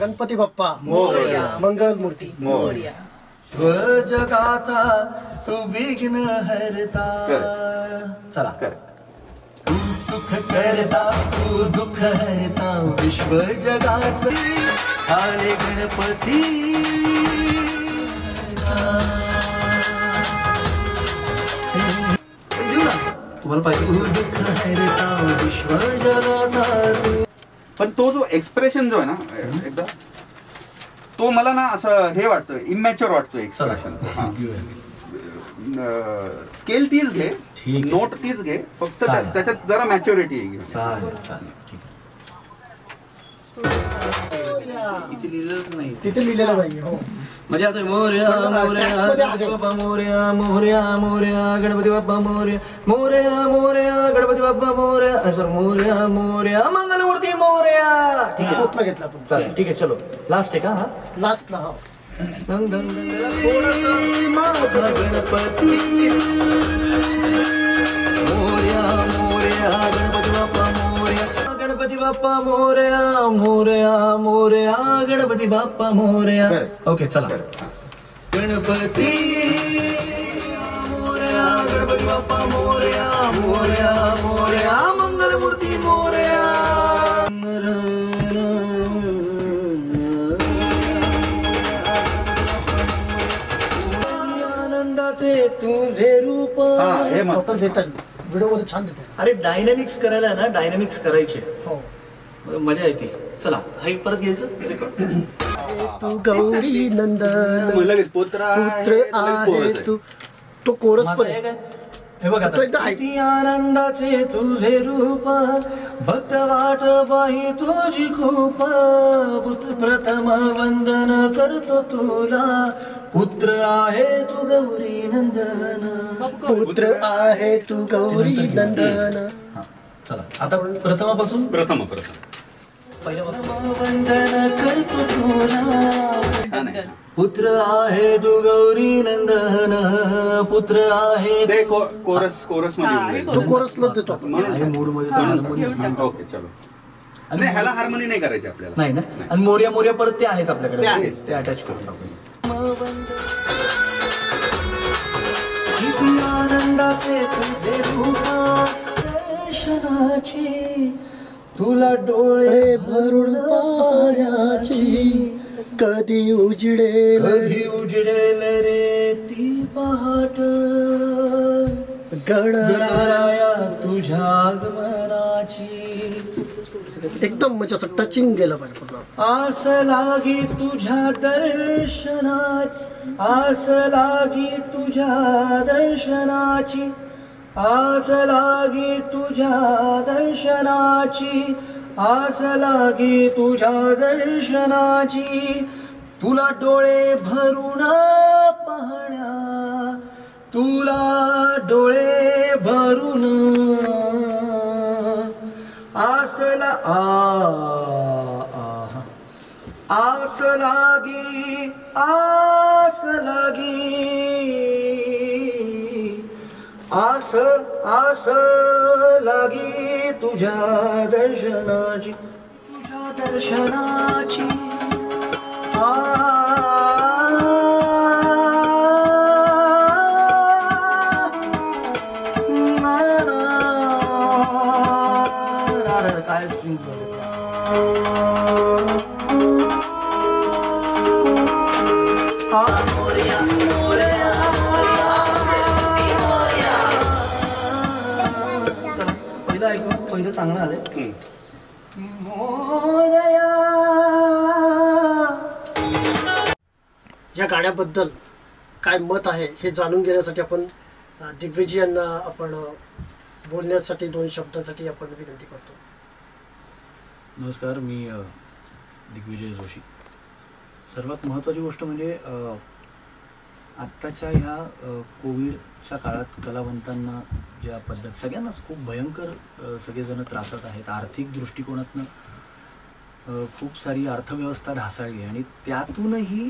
गणपती बाप्पा मोरया, मंगल मूर्ती मोरया. जगाचा तू विघ्न हरता. चला. तू सुख करता तू दुःख हरता विश्व जगाचा आले गणपती. तुम्हाला पाहिजे दुःख हरता विश्व जगाचा. पण तो जो एक्सप्रेशन जो आहे ना एकदा तो मला ना असं हे वाटतं इमॅच्युअर वाटतो एक्सप्रेशन. स्केल तीच घे, नोट तीच घे, फक्त त्याच्यात जरा मॅच्युरिटी घे. इथे लिहिलंच नाही, तिथे लिहिलेलं नाही. हो म्हणजे असं मोरया मोरया गणपती बाप्पा मोरया मोरया मोरया गणपती बाप्पा मोरया मोरया मोरया गणपती बाप्पा मोरया सर मोरया मोरया मंगलमूर्ती मोरया. ठीक आहे पोतला घेतला आपण. चालेल ठीक आहे. चलो लास्ट आहे का हा लास्टला. हो माझा गणपती मोरया मोरया गणपती बाप्पा मोरया गणपती बाप्पा मोरया मोरया मोरया गणपती बाप्पा मोरया. ओके चला. गणपती मोरया गणपती बाप्पा मोरया मोरया मोरया मंगलमूर्ती मोरया. आनंदाचे तुझे रूप. व्हिडिओ मध्ये छान देतो. अरे डायनॅमिक्स करायला ना डायनॅमिक्स करायचे. हो मजा येते. चला हाई परत घ्यायचं रेकॉर्ड. तू गौरी नंदन पुत्र आहे तू. तो कोरस पण आहे. हे बघा किती आनंदाचे तुझे रूप भक्त वाट बाई तुझी खूप. प्रथम वंदन करतो तुला पुत्र आहे तू गौरी नंदन. पुत्र आहे तू गौरी नंदन. चला आता प्रथमापासून प्रथम वंदन करतो तुला पुत्र आहे तू गौरी नंदन. पुत्र आहे कोरस मध्ये तो कोरसला देतो. मूड मध्ये. ओके चलो. नाही ह्याला हार्मोनी नाही करायची आपल्याला. नाही ना. आणि मोर्या मोर्या परत ते आहेच आपल्याकडे. ते आहेच. ते अटॅच करून टाकू. किती आनंदाचे तुझे रूप दर्शनाची तुला डोळे भरून पाण्याची कधी उजडेल रे ती पहाट. गणराया तुझ्या आगमनाची एकदम म्हणजे असं टचिंग गेलं पाहिजे. आस लागी तुझ्या दर्शनाची आस लागी तुझ्या दर्शनाची आस लागी तुझ्या दर्शनाची आस लागी तुझ्या दर्शनाची. तुला डोळे भरून पाहण्या तुला डोळे भरून आसला आस लागी आस लागी आस आस लागी तुझ्या दर्शनाची तुझ्या दर्शनाची. काय स्ट्रिंग पहिलं ऐकून पहिलं चांगलं आलंय. या गाण्याबद्दल काय मत आहे हे जाणून घेण्यासाठी आपण दिग्विजय यांना आपण बोलण्यासाठी 2 शब्दासाठी आपण विनंती करतो. नमस्कार, मी दिग्विजय जोशी. सर्वात महत्त्वाची गोष्ट म्हणजे आत्ताच्या ह्या कोविडच्या काळात कलावंतांना ज्या पद्धत सगळ्यांनाच खूप भयंकर सगळेजण त्रासात आहेत. आर्थिक दृष्टिकोनातनं खूप सारी अर्थव्यवस्था ढासळली आणि त्यातूनही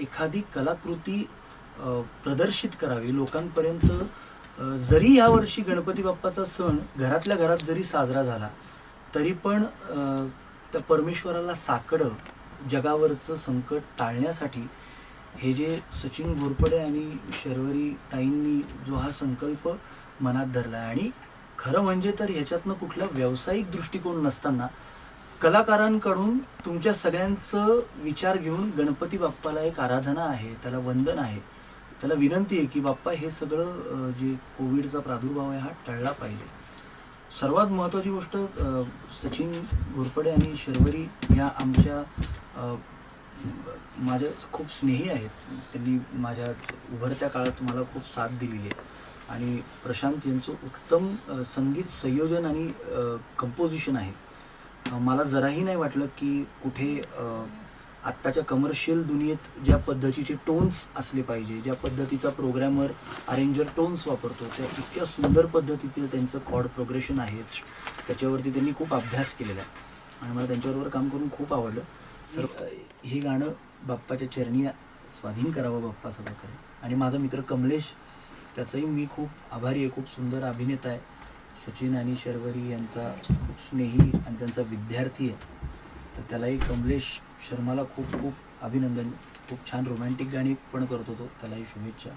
एखादी कलाकृती प्रदर्शित करावी लोकांपर्यंत. जरी यावर्षी गणपती बाप्पाचा सण घरातल्या घरात जरी साजरा झाला तरी पण त्या परमेश्वराला साकडं जगावरचं संकट टाळण्यासाठी हे जे सचिन घोरपडे आणि शर्वरी ताईंनी जो हा संकल्प मनात धरला आहे, आणि खरं म्हणजे तर ह्याच्यातनं कुठला व्यावसायिक दृष्टिकोन नसताना कलाकारांकडून तुमच्या सगळ्यांचं विचार घेऊन गणपती बाप्पाला एक आराधना आहे, त्याला वंदन आहे, त्याला विनंती आहे की बाप्पा हे सगळं जे कोविडचा प्रादुर्भाव आहे हा टळला पाहिजे. सर्वात महत्त्वाची गोष्ट, सचिन घोरपडे आणि शर्वरी ह्या आमच्या माझ्या खूप स्नेही आहेत. त्यांनी माझ्या उभरत्या काळात मला खूप साथ दिलेली आहे. आणि प्रशांत यांचं उत्तम संगीत संयोजन आणि कंपोजिशन आहे. मला जराही नाही वाटलं की कुठे आत्ताच्या कमर्शियल दुनियेत ज्या पद्धतीचे टोन्स असले पाहिजे, ज्या पद्धतीचा प्रोग्रॅमर अरेंजर टोन्स वापरतो, त्या इतक्या सुंदर पद्धतीचं त्यांचं कॉर्ड प्रोग्रेशन आहेच. त्याच्यावरती त्यांनी खूप अभ्यास केलेला आहे आणि मला त्यांच्याबरोबर काम करून खूप आवडलं. हे गाणं बाप्पाच्या चरणी स्वाधीन करावं बाप्पा सगळं करे. आणि माझा मित्र कमलेश, त्याचाही मी खूप आभारी आहे. खूप सुंदर अभिनेता आहे. सचिन आणि शर्वरी यांचा खूप स्नेही आणि त्यांचा विद्यार्थी आहे. तर त्यालाही कमलेश शर्माला खूप खूप अभिनंदन. खूप छान रोमॅन्टिक गाणी पण करतो तो. त्यालाही शुभेच्छा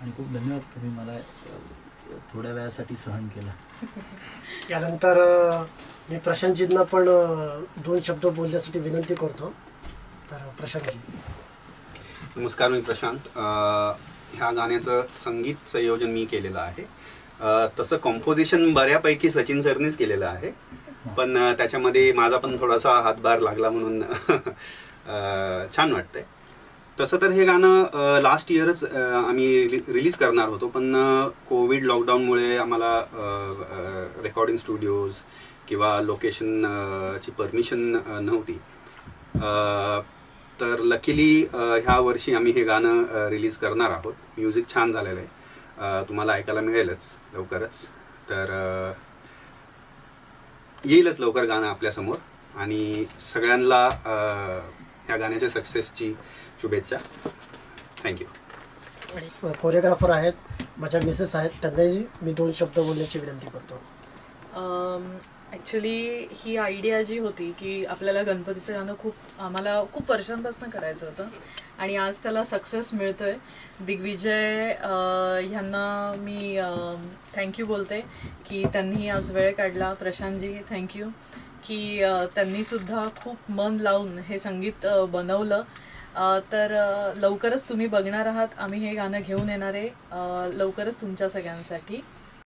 आणि खूप धन्यवाद, तुम्ही मला थोड्या वेळासाठी सहन केलं. यानंतर मी प्रशांतजींना पण 2 शब्द बोलण्यासाठी विनंती करतो. तर प्रशांतजी. नमस्कार, मी प्रशांत. ह्या गाण्याचं संगीत संयोजन मी केलेलं आहे. तसं कॉम्पोजिशन बऱ्यापैकी सचिन सरनीच केलेलं आहे, पण त्याच्यामध्ये माझा पण थोडासा हातभार लागला म्हणून छान वाटतंय. तसं तर हे गाणं लास्ट इयरच आम्ही रिलीज करणार होतो, पण कोविड लॉकडाऊनमुळे आम्हाला रेकॉर्डिंग स्टुडिओज किंवा लोकेशनची परमिशन नव्हती. तर लकीली ह्या वर्षी आम्ही हे गाणं रिलीज करणार आहोत. म्युझिक छान झालेलं आहे, तुम्हाला ऐकायला मिळेलच लवकरच. तर येईलच लवकर गाणं आपल्यासमोर. आणि सगळ्यांना ह्या गाण्याच्या सक्सेसची शुभेच्छा. थँक्यू. कोरिओग्राफर आहेत, माझ्या मिसेस आहेत, त्यांनाही मी 2 शब्द बोलण्याची विनंती करतो. ॲक्च्युली ही आयडिया जी होती की आपल्याला गणपतीचं गाणं आम्हाला खूप वर्षांपासून करायचं होतं आणि आज त्याला सक्सेस मिळतोय. दिग्विजय ह्यांना मी थँक्यू बोलते की त्यांनी आज वेळ काढला. प्रशांतजी थँक्यू की त्यांनीसुद्धा खूप मन लावून हे संगीत बनवलं. तर लवकरच तुम्ही बघणार आहात, आम्ही हे गाणं घेऊन येणार आहे लवकरच तुमच्या सगळ्यांसाठी.